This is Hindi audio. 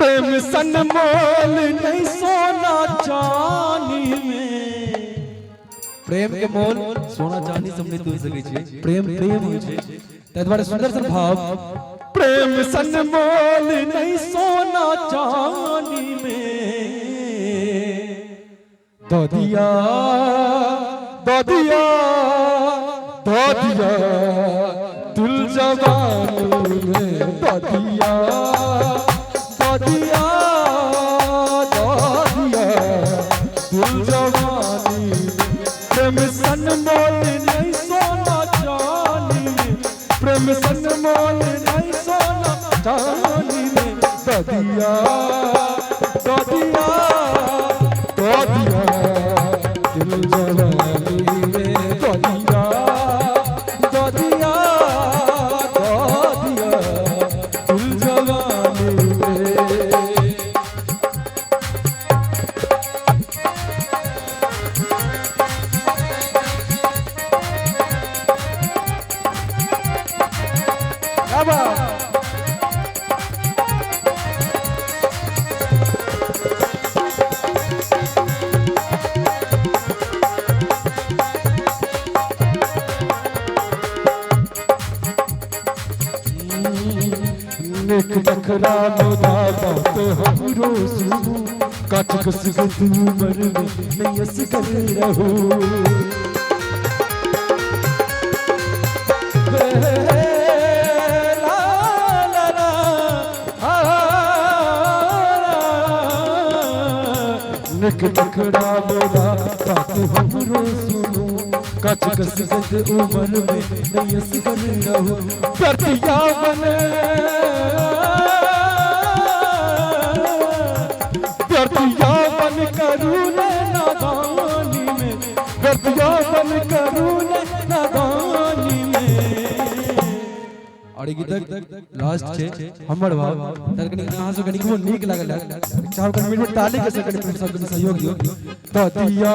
प्रेम सन मोल नहीं सोना चांदी में। प्रेम के मोल सोना चांदी सबने तोड़ सके छे। प्रेम प्रेम होय छे तै द्वारे सुंदर सन भाव। प्रेम सन मोल नहीं सोना चांदी में। दो दिया दिल जवानी में। दो दिया दिल जवानी में। प्रेम सन मोल नहीं सोना चांदी में। प्रेम सन मोल नहीं सोना चांदी में। दो दिया दिल जवानी में। दो दिया दिल जवानी में। नेक बखरा लोदा बात हमरो सुनू। काट कस तू मर में नहीं अस कर रहू। नेक बखरा लोदा बात हमरो सुनू। काट कस उमर में नहीं अस कर रहू। प्रतिया बने बन करूँ नादानी में। गर्दिया बन करूँ नादानी में। और ये गीत लास्ट छे हमर भाव तर कनी अहाँ सब कनी को नीक लागल चाहो कनी मिनट ताली के से कनी सब कनी सहयोग दियो। दो दिया